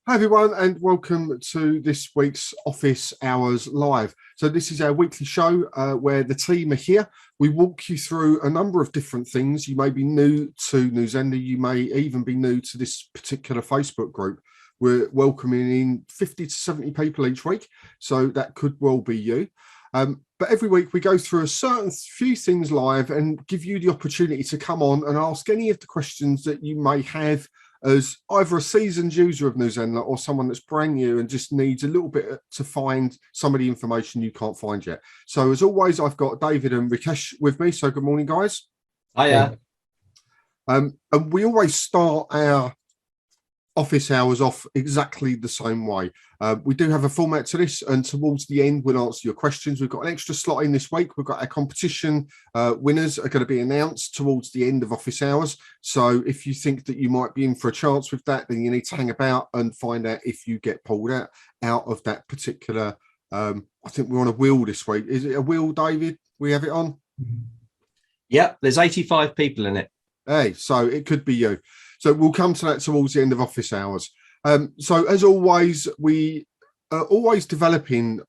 Hi everyone, and welcome to this week's Office Hours Live. So this is our weekly show where the team are here. We walk you through a number of different things. You may be new to Zenler, you may even be new to this particular Facebook group. We're welcoming in 50 to 70 people each week, so that could well be you. But every week we go through a certain few things live and give you the opportunity to come on and ask any of the questions that you may have as either a seasoned user of Zenler or someone that's brand new and just needs a little bit to find some of the information you can't find yet. So as always, I've got David and Rikesh with me. So good morning, guys. Hiya. And we always start our office hours off exactly the same way. We do have a format to this, and towards the end we'll answer your questions. We've got an extra slot in this week. We've got our competition winners are going to be announced towards the end of office hours, so if you think that you might be in for a chance with that, then you need to hang about and find out if you get pulled out of that particular I think we're on a wheel this week. Is it a wheel, David? We have it on? Yep, there's 85 people in it. Hey, so it could be you. So we'll come to that towards the end of office hours. So as always, we are always developing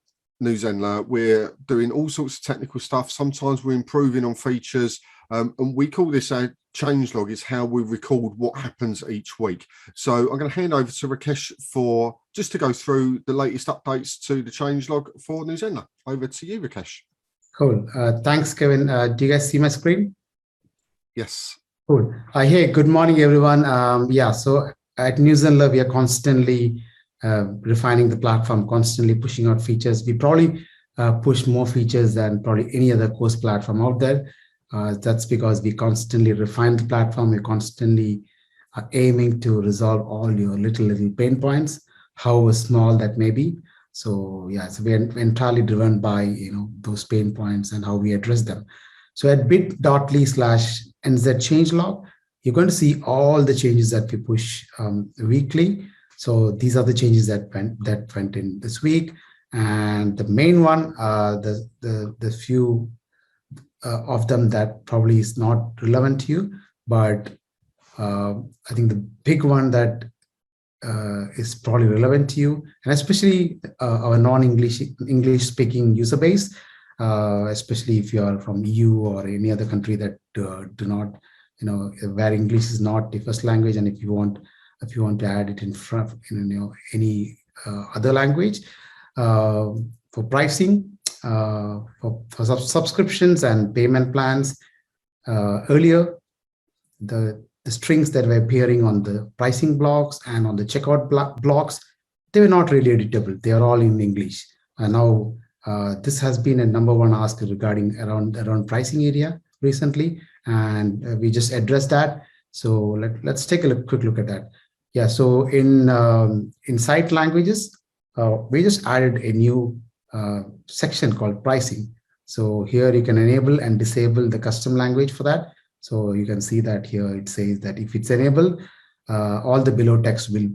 Zenler. We're doing all sorts of technical stuff. Sometimes we're improving on features. And we call this our change log, is how we record what happens each week. So I'm going to hand over to Rikesh for just to go through the latest updates to the change log for Zenler. Over to you, Rikesh. Cool. Thanks, Kevin. Do you guys see my screen? Yes. Cool. Hey, good morning, everyone. So at Zenler, we are constantly refining the platform, constantly pushing out features. We probably push more features than probably any other course platform out there. That's because we constantly refine the platform. We're constantly aiming to resolve all your little pain points, however small that may be. So so we're entirely driven by those pain points and how we address them. So at bit.ly/nz changelog, you're going to see all the changes that we push weekly. So these are the changes that went in this week, and the main one, the few of them that probably is not relevant to you, but I think the big one that is probably relevant to you, and especially our non-English speaking user base. Especially if you are from EU or any other country that do not, where English is not the first language, and if you want to add it in front, any other language, for pricing, for subscriptions and payment plans. Earlier, the strings that were appearing on the pricing blocks and on the checkout blocks, they were not really editable. They are all in English, and now. This has been a number one ask regarding around pricing area recently, and we just addressed that. So let's take a quick look at that. Yeah. So in site languages, we just added a new section called pricing. So here you can enable and disable the custom language for that. So you can see that here it says that if it's enabled, all the below text will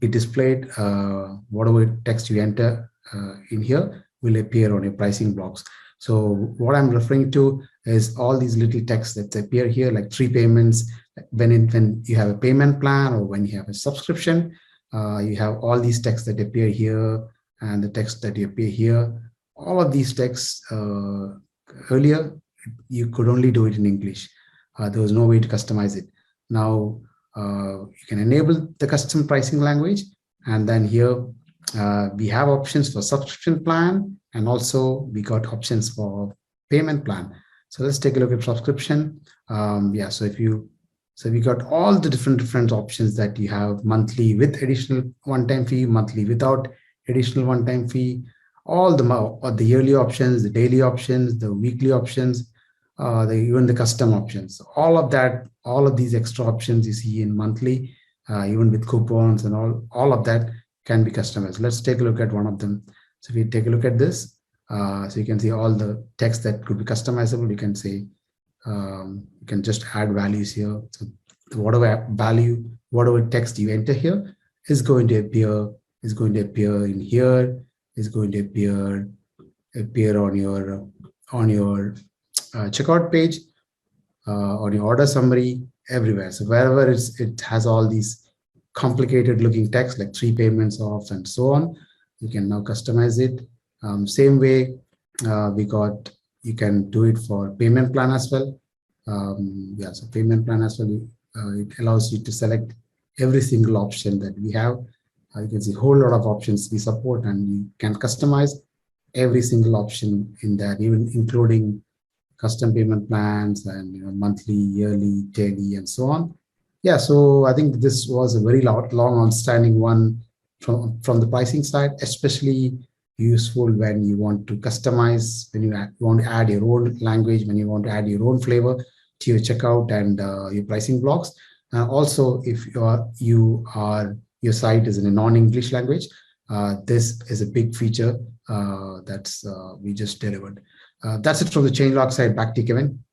be displayed. Whatever text you enter in here will appear on your pricing blocks. So what I'm referring to is all these little texts that appear here, like 3 payments. When you have a payment plan or when you have a subscription, you have all these texts that appear here and the text that appear here. All of these texts, earlier, you could only do it in English. There was no way to customize it. Now, you can enable the custom pricing language, and then here, we have options for subscription plan, and also we got options for payment plan. So let's take a look at subscription. So we got all the different options that you have: monthly with additional one-time fee, monthly without additional one-time fee, all the yearly options, the daily options, the weekly options, even the custom options. All of these extra options you see in monthly, even with coupons and all of that can be customized. Let's take a look at one of them. So if we take a look at this, so you can see all the text that could be customizable. You can say, you can just add values here. So whatever text you enter here is going to appear in here, is going to appear on your checkout page, on your order summary, everywhere. So wherever it has all these complicated looking text like 3 payments off and so on. You can now customize it. Same way, you can do it for payment plan as well. So payment plan as well, it allows you to select every single option that we have. You can see a whole lot of options we support, and you can customize every single option in that, even including custom payment plans and monthly, yearly, daily, and so on. Yeah, so I think this was a very long outstanding one from the pricing side, especially useful when you want to customize, when you want to add your own language, when you want to add your own flavor to your checkout and your pricing blocks. Also, if your site is in a non-English language, this is a big feature that's we just delivered. That's it from the changelog side. Back to you, Kevin.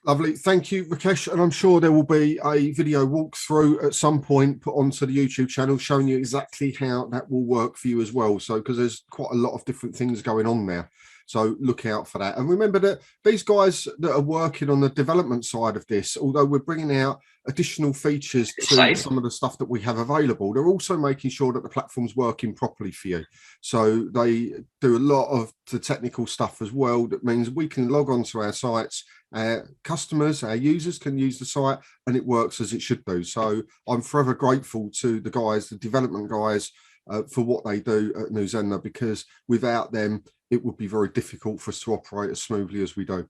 Lovely. Thank you, Rakesh. And I'm sure there will be a video walkthrough at some point put onto the YouTube channel showing you exactly how that will work for you as well. So, because there's quite a lot of different things going on there. So look out for that. And remember that these guys that are working on the development side of this, although we're bringing out additional features to some of the stuff that we have available, they're also making sure that the platform's working properly for you. So they do a lot of the technical stuff as well. That means we can log on to our sites, our customers, our users can use the site, and it works as it should do. So I'm forever grateful to the guys, the development guys, for what they do at New Zenler, because without them, it would be very difficult for us to operate as smoothly as we do.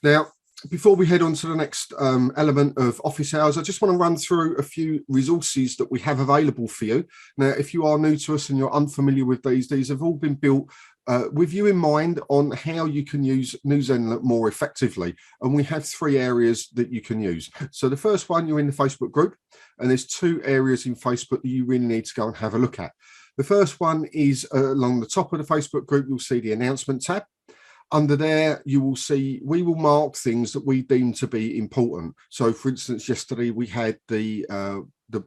Now, before we head on to the next element of office hours, I just want to run through a few resources that we have available for you. Now, if you are new to us and you're unfamiliar with these have all been built with you in mind on how you can use New Zenler more effectively. And we have 3 areas that you can use. So the first one, you're in the Facebook group, and there's 2 areas in Facebook that you really need to go and have a look at. The first one is along the top of the Facebook group, you'll see the announcement tab. Under there, you will see, we will mark things that we deem to be important. So for instance, yesterday we had the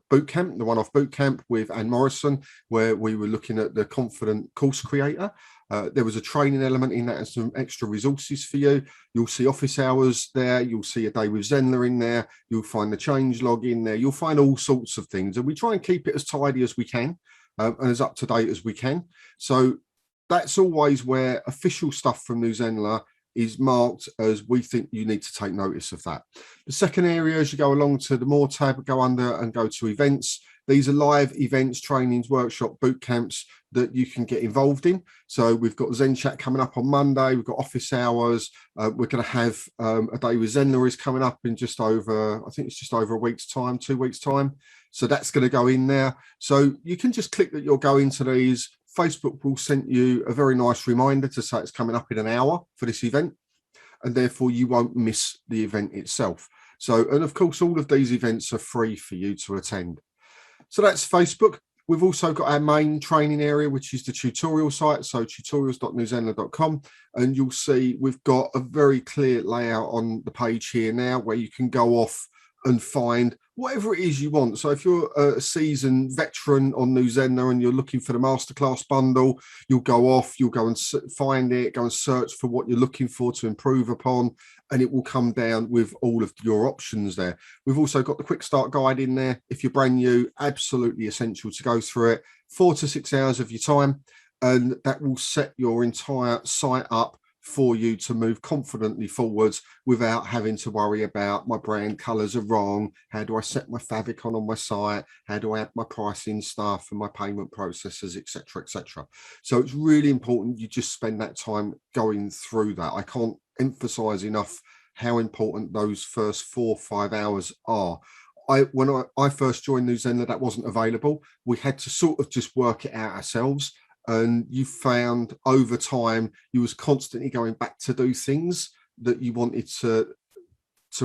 boot camp, the one-off boot camp with Anne Morrison, where we were looking at the confident course creator. There was a training element in that and some extra resources for you. You'll see office hours there. You'll see a day with Zenler in there. You'll find the change log in there. You'll find all sorts of things. And we try and keep it as tidy as we can and as up to date as we can. So that's always where official stuff from New Zenler is marked as we think you need to take notice of that. The second area, as you go along to the more tab, go under and go to events. These are live events, trainings, workshop, boot camps that you can get involved in. So we've got Zen Chat coming up on Monday. We've got office hours. We're going to have a day with Zenler is coming up in just over, I think it's just over a week's time, 2 weeks time. So that's going to go in there. So you can just click that you're going to these. Facebook will send you a very nice reminder to say it's coming up in an hour for this event, and therefore you won't miss the event itself. So, and of course, all of these events are free for you to attend. So that's Facebook. We've also got our main training area, which is the tutorial site. So tutorials.newzenler.com. And you'll see we've got a very clear layout on the page here now where you can go off and find whatever it is you want. So if you're a seasoned veteran on New Zenler and you're looking for the masterclass bundle, you'll go off, you'll go and find it, go and search for what you're looking for to improve upon, and it will come down with all of your options there. We've also got the quick start guide in there. If you're brand new, absolutely essential to go through it. 4 to 6 hours of your time, and that will set your entire site up for you to move confidently forwards without having to worry about my brand colors are wrong. How do I set my favicon on my site? How do I add my pricing stuff and my payment processes, etc., etc. So it's really important you just spend that time going through that. I can't emphasize enough how important those first 4 or 5 hours are. When I first joined New Zenler, that wasn't available. We had to sort of just work it out ourselves. And you found over time you was constantly going back to do things that you wanted to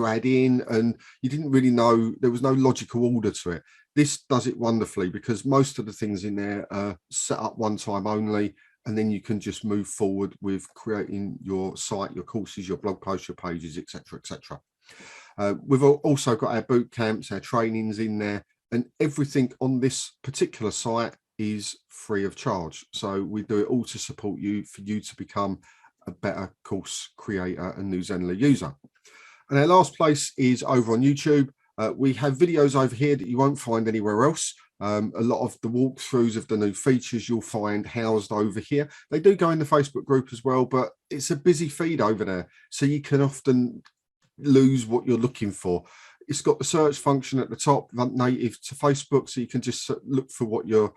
add in, and you didn't really know, there was no logical order to it. This does it wonderfully because most of the things in there are set up one time only, and then you can just move forward with creating your site, your courses, your blog posts, your pages, etc., etc. We've also got our boot camps, our trainings in there, and everything on this particular site is free of charge. So we do it all to support you, for you to become a better course creator and New Zenler user. And our last place is over on YouTube. We have videos over here that you won't find anywhere else. A lot of the walkthroughs of the new features you'll find housed over here. They do go in the Facebook group as well, but it's a busy feed over there, so you can often lose what you're looking for. It's got the search function at the top, native to Facebook, so you can just look for what you're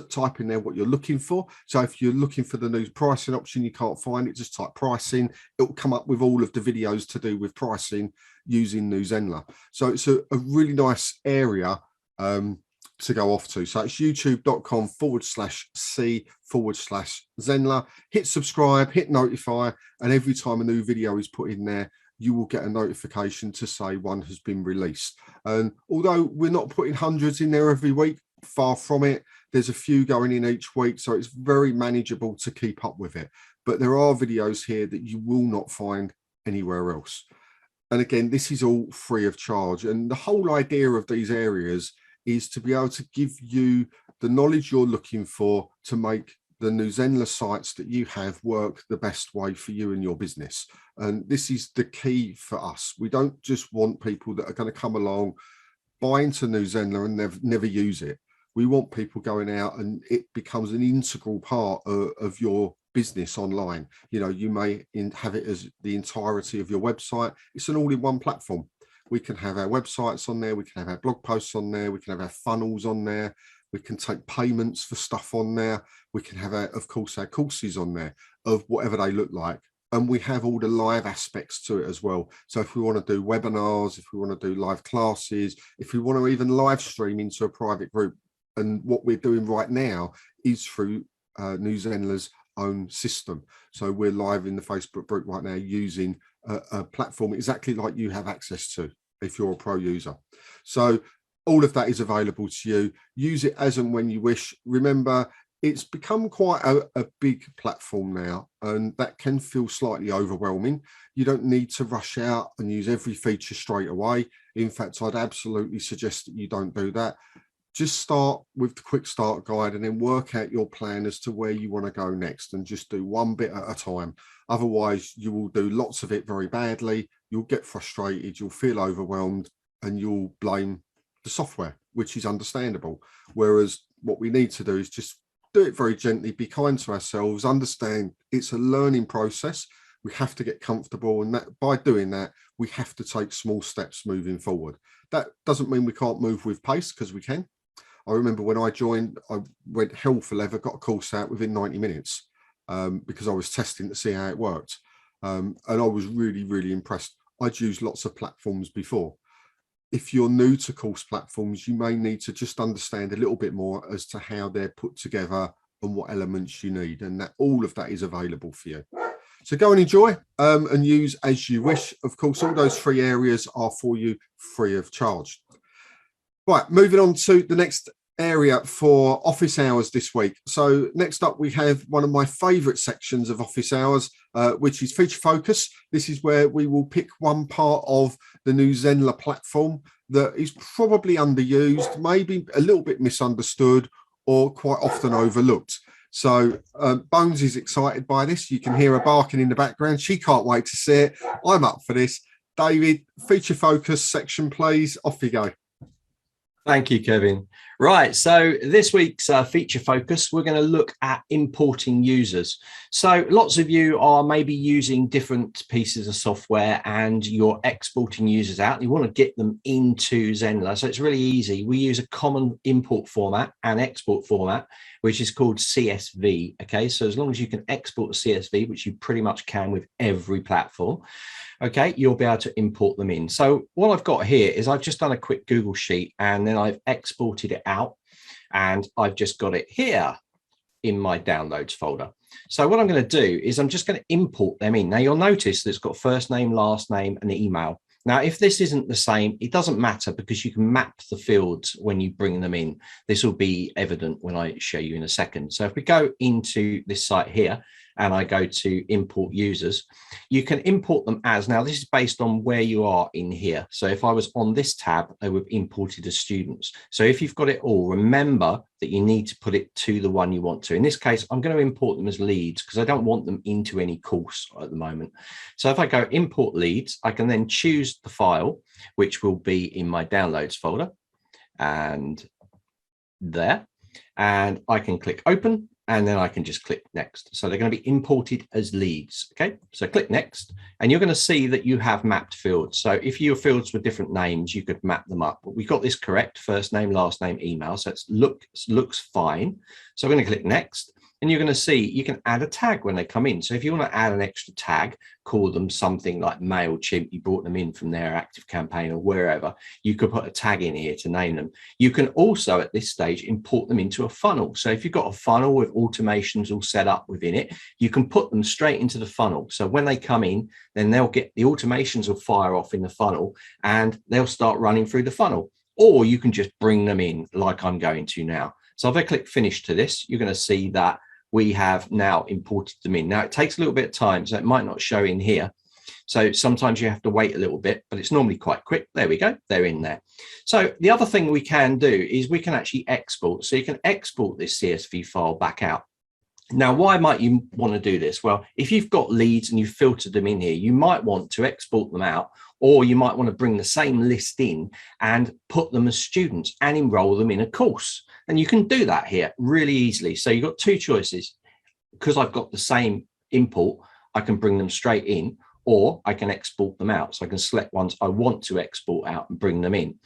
type in there what you're looking for. So if you're looking for the new pricing option, you can't find it, just type pricing. It will come up with all of the videos to do with pricing using new Zenler. So it's a really nice area to go off to. So it's youtube.com/c/Zenler. Hit subscribe, hit notify, and every time a new video is put in there, you will get a notification to say one has been released. And although we're not putting hundreds in there every week, far from it, there's a few going in each week, so it's very manageable to keep up with it. But there are videos here that you will not find anywhere else. And again, this is all free of charge. And the whole idea of these areas is to be able to give you the knowledge you're looking for to make the new Zenler sites that you have work the best way for you and your business. And this is the key for us. We don't just want people that are going to come along, buy into new Zenler and never use it. We want people going out and it becomes an integral part of your business online. You know, you may have it as the entirety of your website. It's an all-in-one platform. We can have our websites on there. We can have our blog posts on there. We can have our funnels on there. We can take payments for stuff on there. We can have, of course, our courses on there of whatever they look like. And we have all the live aspects to it as well. So if we want to do webinars, if we want to do live classes, if we want to even live stream into a private group, and what we're doing right now is through New Zenler's own system. So we're live in the Facebook group right now using a platform exactly like you have access to if you're a pro user. So all of that is available to you. Use it as and when you wish. Remember, it's become quite a big platform now, and that can feel slightly overwhelming. You don't need to rush out and use every feature straight away. In fact, I'd absolutely suggest that you don't do that. Just start with the quick start guide and then work out your plan as to where you want to go next, and just do one bit at a time. Otherwise, you will do lots of it very badly. You'll get frustrated, you'll feel overwhelmed, and you'll blame the software, which is understandable. Whereas what we need to do is just do it very gently, be kind to ourselves, understand it's a learning process. We have to get comfortable, and that by doing that, we have to take small steps moving forward. That doesn't mean we can't move with pace, because we can. I remember when I joined, I went hell for leather, got a course out within 90 minutes because I was testing to see how it worked. And I was really, really impressed. I'd used lots of platforms before. If you're new to course platforms, you may need to just understand a little bit more as to how they're put together and what elements you need. And that all of that is available for you. So go and enjoy and use as you wish. Of course, all those 3 areas are for you free of charge. Right, moving on to the next area for office hours this week. So next up, we have one of my favorite sections of office hours, which is feature focus. This is where we will pick one part of the new Zenler platform that is probably underused, maybe a little bit misunderstood, or quite often overlooked. So Bones is excited by this. You can hear her barking in the background. She can't wait to see it. I'm up for this. David, feature focus section, please. Off you go. Thank you, Kevin. Right, so this week's feature focus, we're going to look at importing users. So lots of you are maybe using different pieces of software and you're exporting users out. You want to get them into Zenler. So it's really easy. We use a common import format and export format, which is called CSV. Okay, so as long as you can export a CSV, which you pretty much can with every platform, okay, you'll be able to import them in. So what I've got here is I've just done a quick Google sheet and then I've exported it out and I've just got it here in my downloads folder. So what I'm going to do is I'm just going to import them in. Now you'll notice that it's got first name, last name and email. Now, if this isn't the same, it doesn't matter because you can map the fields when you bring them in. This will be evident when I show you in a second. So if we go into this site here and I go to import users, you can import them as, now this is based on where you are in here. So if I was on this tab, they would have imported as students. So if you've got it all, remember that you need to put it to the one you want to. In this case, I'm going to import them as leads because I don't want them into any course at the moment. So if I go import leads, I can then choose the file, which will be in my downloads folder and there, and I can click open, and then I can just click next. So they're going to be imported as leads. Okay, so click next, and you're going to see that you have mapped fields. So if your fields were different names, you could map them up. But we got this correct: first name, last name, email. So it looks fine. So I'm going to click next, and you're going to see you can add a tag when they come in. So if you want to add an extra tag, call them something like MailChimp, you brought them in from their ActiveCampaign or wherever, you could put a tag in here to name them. You can also at this stage import them into a funnel. So if you've got a funnel with automations all set up within it, you can put them straight into the funnel. So when they come in, then they'll get the automations will fire off in the funnel and they'll start running through the funnel. Or you can just bring them in like I'm going to now. So if I click finish to this, you're going to see that we have now imported them in. Now it takes a little bit of time, so it might not show in here. So sometimes you have to wait a little bit, but it's normally quite quick. There we go, they're in there. So the other thing we can do is we can actually export. So you can export this CSV file back out. Now, why might you want to do this? Well, if you've got leads and you've filtered them in here, you might want to export them out, or you might want to bring the same list in and put them as students and enroll them in a course. And you can do that here really easily. So you've got two choices. Because I've got the same import, I can bring them straight in, or I can export them out. So I can select ones I want to export out and bring them in.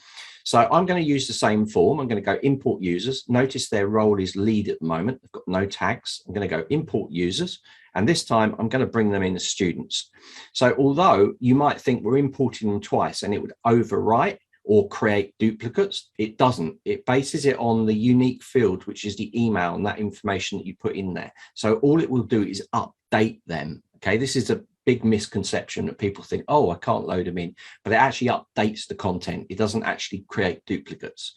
So I'm going to use the same form. I'm going to go import users. Notice their role is lead at the moment. I've got no tags. I'm going to go import users. And this time I'm going to bring them in as students. So although you might think we're importing them twice and it would overwrite or create duplicates, it doesn't. It bases it on the unique field, which is the email and that information that you put in there. So all it will do is update them. Okay, this is a big misconception that people think, oh, I can't load them in, but it actually updates the content. It doesn't actually create duplicates.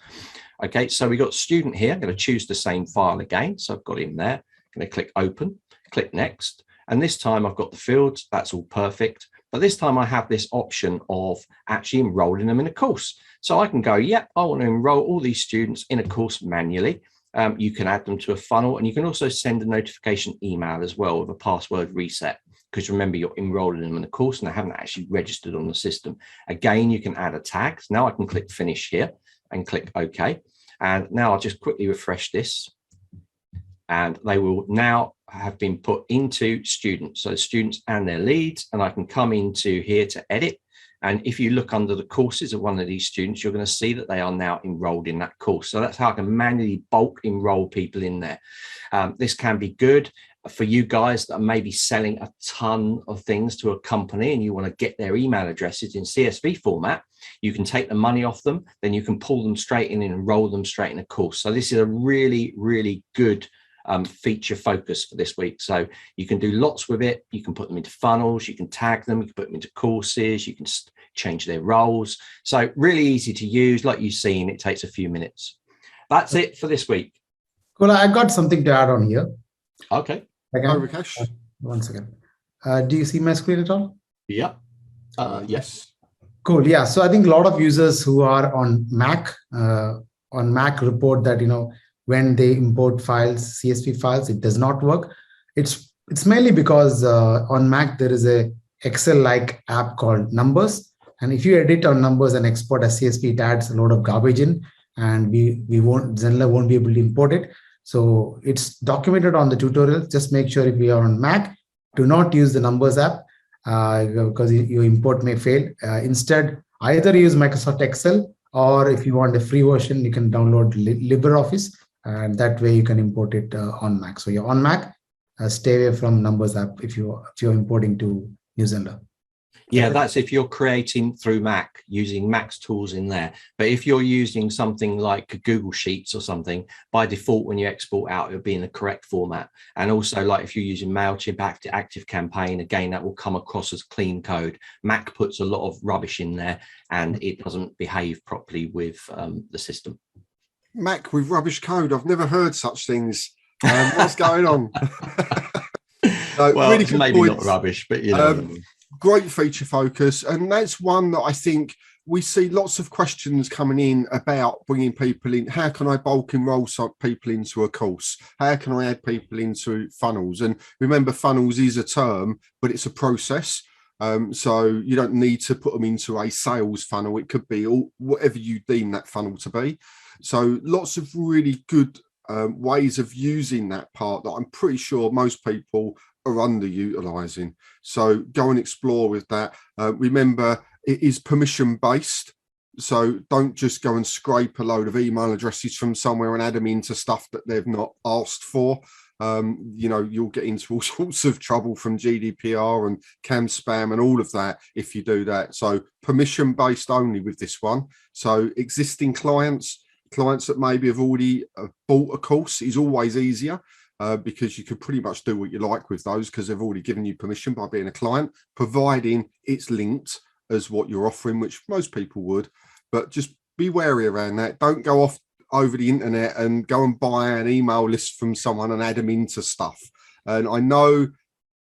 Okay, so we got student here. I'm going to choose the same file again. So I've got him there. I'm going to click open, click next. And this time I've got the fields. That's all perfect. But this time I have this option of actually enrolling them in a course. So I can go, yep, I want to enroll all these students in a course manually. You can add them to a funnel, and you can also send a notification email as well with a password reset. Because remember, you're enrolling them in a course and they haven't actually registered on the system. Again, you can add a tag. Now I can click finish here and click OK. And now I'll just quickly refresh this. And they will now have been put into students. So students and their leads. And I can come into here to edit. And if you look under the courses of one of these students, you're going to see that they are now enrolled in that course. So that's how I can manually bulk enroll people in there. This can be good for you guys that are maybe selling a ton of things to a company and you want to get their email addresses in CSV format. You can take the money off them, then you can pull them straight in and enroll them straight in a course. So this is a really, really good feature focus for this week. So you can do lots with it. You can put them into funnels, you can tag them, you can put them into courses, you can change their roles. So really easy to use. Like you've seen, it takes a few minutes. That's it for this week. Cool. I got something to add on here. Okay. Hi, Rakesh. One second. Do you see my screen at all? Yeah. Yes. Cool. Yeah. So I think a lot of users who are on Mac report that, when they import files, CSV files, it does not work. It's mainly because on Mac, there is a Excel-like app called Numbers. And if you edit on Numbers and export as CSV, it adds a lot of garbage in, and Zenler won't be able to import it. So it's documented on the tutorial. Just make sure if you are on Mac, do not use the Numbers app because your import may fail. Instead, either use Microsoft Excel, or if you want a free version, you can download LibreOffice, and that way you can import it on Mac. So you're on Mac, stay away from Numbers app if you're importing to Zenler. Yeah, that's if you're creating through Mac, using Mac's tools in there. But if you're using something like Google Sheets or something, by default, when you export out, it'll be in the correct format. And also, like if you're using MailChimp, ActiveCampaign, again, that will come across as clean code. Mac puts a lot of rubbish in there and it doesn't behave properly with the system. Mac with rubbish code. I've never heard such things. What's going on? Well, really it's good maybe points. not rubbish, but you know what I mean. Great feature focus, and that's one that I think we see lots of questions coming in about bringing people in. How can I bulk enroll some people into a course? How can I add people into funnels? And remember, funnels is a term, but it's a process. So you don't need to put them into a sales funnel. It could be whatever you deem that funnel to be. So lots of really good ways of using that part that I'm pretty sure most people are underutilizing. So go and explore with that. Remember, it is permission based. So don't just go and scrape a load of email addresses from somewhere and add them into stuff that they've not asked for. You'll get into all sorts of trouble from GDPR and cam spam and all of that if you do that. So permission based only with this one. So existing clients that maybe have already bought a course is always easier. Because you could pretty much do what you like with those because they've already given you permission by being a client, providing it's linked as what you're offering, which most people would. But just be wary around that. Don't go off over the internet and go and buy an email list from someone and add them into stuff. And I know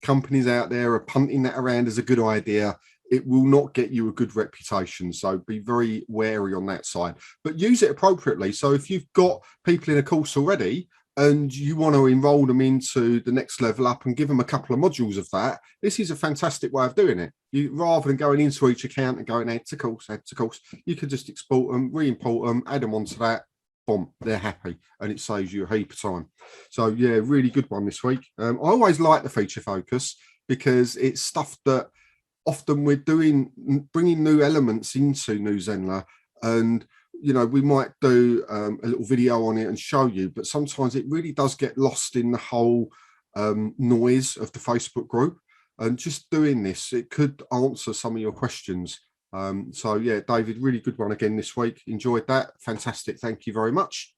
companies out there are punting that around as a good idea. It will not get you a good reputation. So be very wary on that side, but use it appropriately. So if you've got people in a course already, and you want to enroll them into the next level up and give them a couple of modules of that, this is a fantastic way of doing it. You rather than going into each account and going add to course, you can just export them, re-import them, add them onto that. Boom, they're happy, and it saves you a heap of time. So yeah, really good one this week. I always like the feature focus because it's stuff that often we're doing, bringing new elements into New Zenler, and we might do a little video on it and show you, but sometimes it really does get lost in the whole noise of the Facebook group. And just doing this, it could answer some of your questions. So yeah, David, really good one again this week. Enjoyed that. Fantastic. Thank you very much.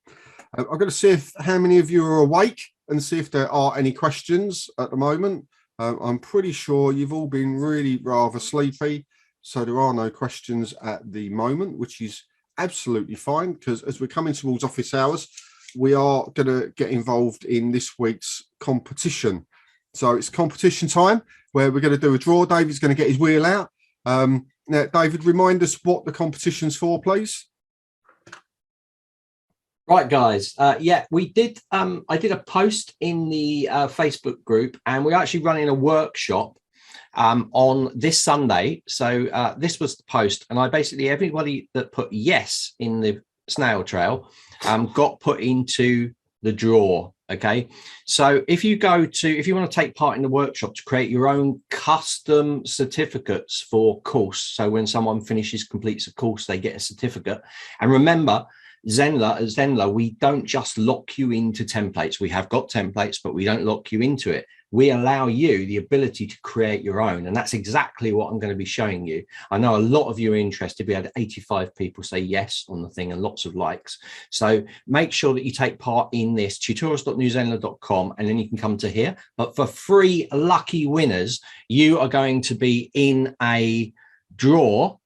I'm going to see how many of you are awake and see if there are any questions at the moment. I'm pretty sure you've all been really rather sleepy, so there are no questions at the moment, which is absolutely fine, because as we're coming towards office hours, we are going to get involved in this week's competition. So it's competition time where we're going to do a draw. David's going to get his wheel out. Now, David, remind us what the competition's for, please. Right, guys. We did. I did a post in the Facebook group, and we're actually running a workshop on this Sunday. So this was the post, and I basically, everybody that put yes in the snail trail got put into the draw. Okay, so if you want to take part in the workshop to create your own custom certificates for course, so when someone completes a course, they get a certificate. And remember, Zenler, we don't just lock you into templates. We have got templates, but we don't lock you into it. We allow you the ability to create your own. And that's exactly what I'm going to be showing you. I know a lot of you are interested. We had 85 people say yes on the thing and lots of likes. So make sure that you take part in this, tutorials.newzenler.com, and then you can come to here. But for 3 lucky winners, you are going to be in a draw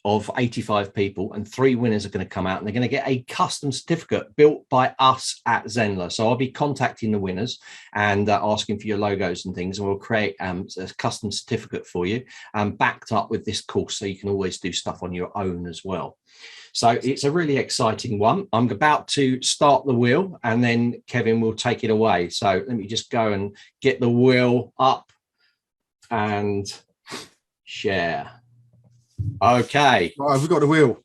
of 85 people, and 3 winners are going to come out, and they're going to get a custom certificate built by us at Zenler. So I'll be contacting the winners and asking for your logos and things, and we'll create a custom certificate for you, backed up with this course, so you can always do stuff on your own as well. So it's a really exciting one. I'm about to start the wheel, and then Kevin will take it away. So let me just go and get the wheel up and share. Okay. Right, we've got the wheel.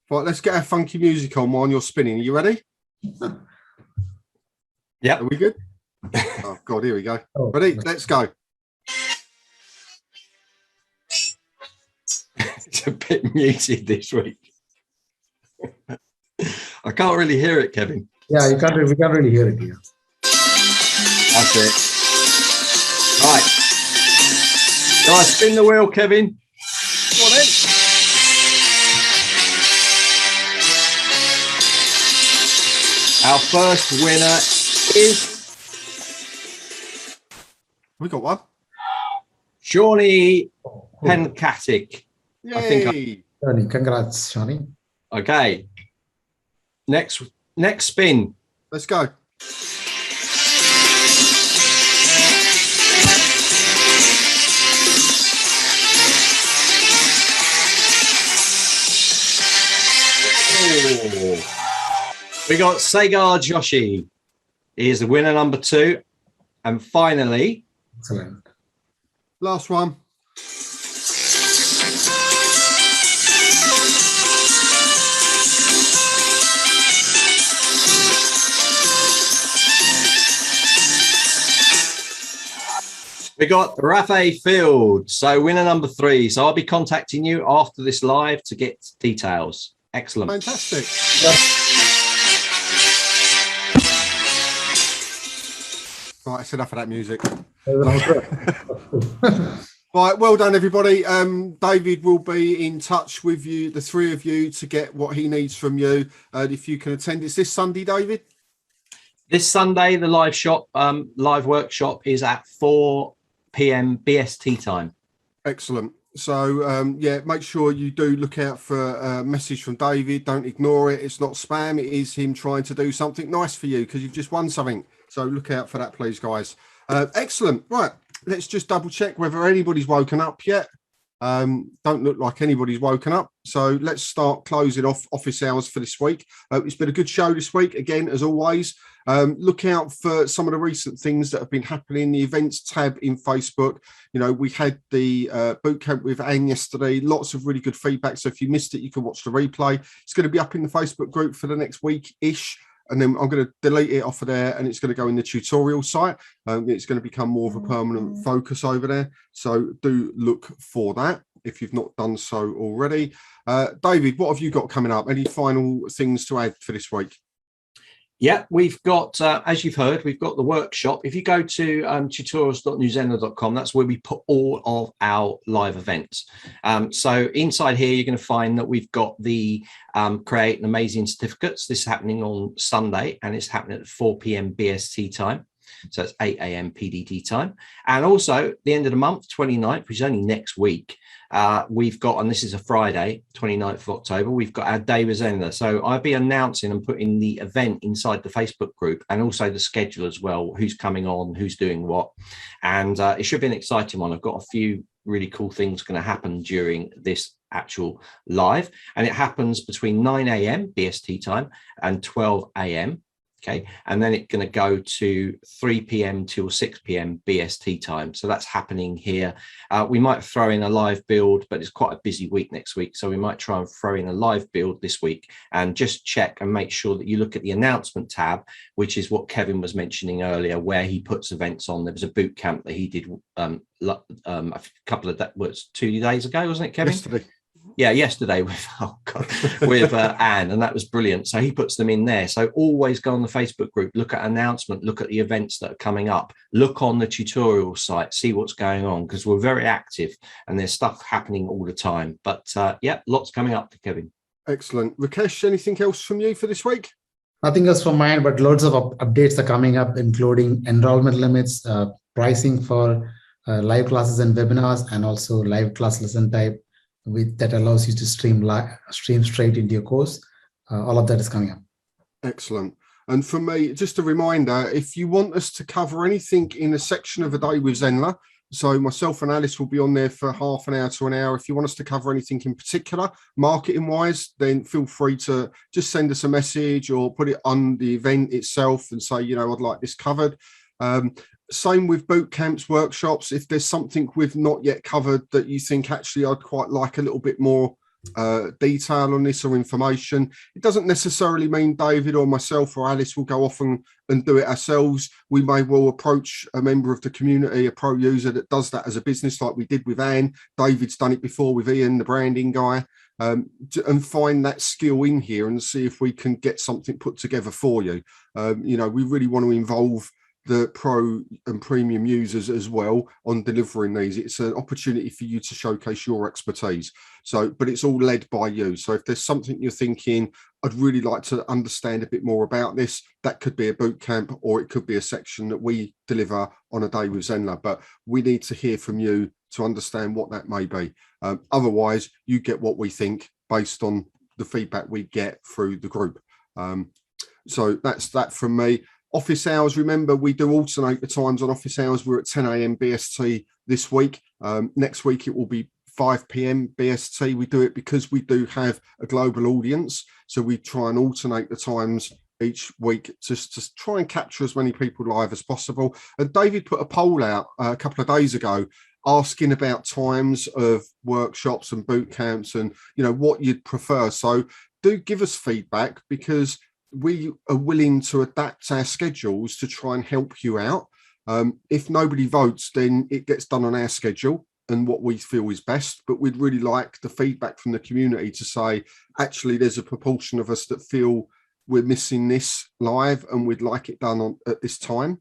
Right, let's get our funky music on while you're spinning. Are you ready? Yeah. Are we good? Oh, God, here we go. Ready? Let's go. It's a bit muted this week. I can't really hear it, Kevin. Yeah, we can't really hear it here. That's it. Right. Can I spin the wheel, Kevin? Come on then. Our first winner is We got one. Shawnee Penkatic. Yay! Congrats, Shawnee. Okay. Next spin. Let's go. We got Sagar Joshi. He is the winner number 2. And finally, Excellent. Last one. we got Rafe Field. So winner number 3. So I'll be contacting you after this live to get details. Excellent. Fantastic. Right, it's enough of that music. Right, well done, everybody. David will be in touch with you, the 3 of you, to get what he needs from you. If you can attend, it's this Sunday, David? This Sunday, the live workshop is at 4 p.m. BST time. Excellent. So, yeah, make sure you do look out for a message from David. Don't ignore it. It's not spam. It is him trying to do something nice for you because you've just won something. So look out for that, please, guys. Excellent. Right. Let's just double check whether anybody's woken up yet. Don't look like anybody's woken up. So let's start closing off office hours for this week. It's been a good show this week, again, as always. Look out for some of the recent things that have been happening. The events tab in Facebook. You know, we had the boot camp with Anne yesterday. Lots of really good feedback. So if you missed it, you can watch the replay. It's going to be up in the Facebook group for the next week-ish. And then I'm going to delete it off of there and it's going to go in the tutorial site. It's going to become more of a permanent focus over there. So do look for that if you've not done so already. David, what have you got coming up? Any final things to add for this week? Yeah, we've got, as you've heard, we've got the workshop. If you go to tutorials.newzenler.com, that's where we put all of our live events. So inside here, you're going to find that we've got the Create an Amazing certificates. This is happening on Sunday, and it's happening at 4 p.m. BST time. So it's 8 a.m. PDT time. And also, the end of the month, 29th, which is only next week, we've got, and this is a Friday, 29th of October, we've got our Day with Zenler. So I'll be announcing and putting the event inside the Facebook group and also the schedule as well, who's coming on, who's doing what. And it should be an exciting one. I've got a few really cool things going to happen during this actual live. And it happens between 9 a.m. BST time and 12 a.m. Okay, and then it's going to go to 3 p.m. till 6 p.m. BST time. So that's happening here. We might throw in a live build, but it's quite a busy week next week. So we might try and throw in a live build this week and just check and make sure that you look at the announcement tab, which is what Kevin was mentioning earlier, where he puts events on. There was a boot camp that he did a couple of, that was 2 days ago, wasn't it, Kevin? Yesterday. Yeah, yesterday with with Anne, and that was brilliant. So he puts them in there. So always go on the Facebook group, look at announcement, look at the events that are coming up, look on the tutorial site, see what's going on, because we're very active and there's stuff happening all the time. But yeah, lots coming up for Kevin. Excellent. Rakesh, anything else from you for this week? Nothing else from mine, but loads of updates are coming up, including enrollment limits, pricing for live classes and webinars, and also live class lesson type that allows you to stream straight into your course. All of that is coming up. Excellent. And for me, just a reminder, if you want us to cover anything in a section of A Day with Zenler, so myself and Alice will be on there for half an hour to an hour. If you want us to cover anything in particular, marketing wise, then feel free to just send us a message or put it on the event itself and say, you know, I'd like this covered. Same with boot camps, workshops. If there's something we've not yet covered that you think actually I'd quite like a little bit more detail on this or information, it doesn't necessarily mean David or myself or Alice will go off and do it ourselves. We may well approach a member of the community, a pro user that does that as a business, like we did with Anne. David's done it before with Ian, the branding guy, and find that skill in here and see if we can get something put together for you. You know, we really want to involve the pro and premium users as well on delivering these. It's an opportunity for you to showcase your expertise. So, but it's all led by you. So if there's something you're thinking, I'd really like to understand a bit more about this, that could be a boot camp or it could be a section that we deliver on A Day with Zenler. But we need to hear from you to understand what that may be. Otherwise, you get what we think based on the feedback we get through the group. So that's that from me. Office hours, remember, we do alternate the times on office hours. We're at 10 a.m. BST this week. Next week, it will be 5 p.m. BST. We do it because we do have a global audience. So we try and alternate the times each week just to try and capture as many people live as possible. And David put a poll out a couple of days ago asking about times of workshops and boot camps and, you know, what you'd prefer. So do give us feedback, because we are willing to adapt our schedules to try and help you out. If nobody votes, then it gets done on our schedule and what we feel is best. But we'd really like the feedback from the community to say, actually, there's a proportion of us that feel we're missing this live and we'd like it done at this time.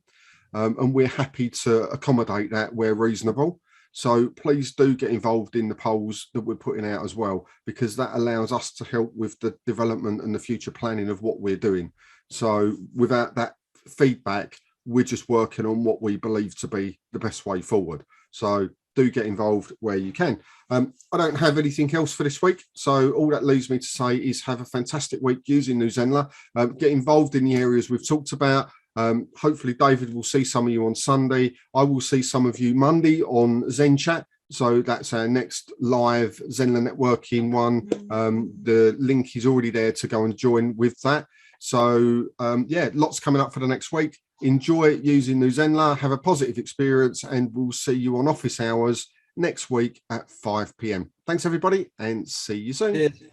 And we're happy to accommodate that where reasonable. So please do get involved in the polls that we're putting out as well, because that allows us to help with the development and the future planning of what we're doing. So without that feedback, we're just working on what we believe to be the best way forward. So do get involved where you can. I don't have anything else for this week. So all that leaves me to say is have a fantastic week using new Zenler. Get involved in the areas we've talked about. Hopefully David will see some of you on Sunday. I will see some of you Monday on Zen Chat. So that's our next live Zenler networking one. The link is already there to go and join with that. So yeah, lots coming up for the next week. Enjoy using new Zenler, have a positive experience, and we'll see you on office hours next week at 5 p.m. Thanks everybody, and see you soon. Cheers.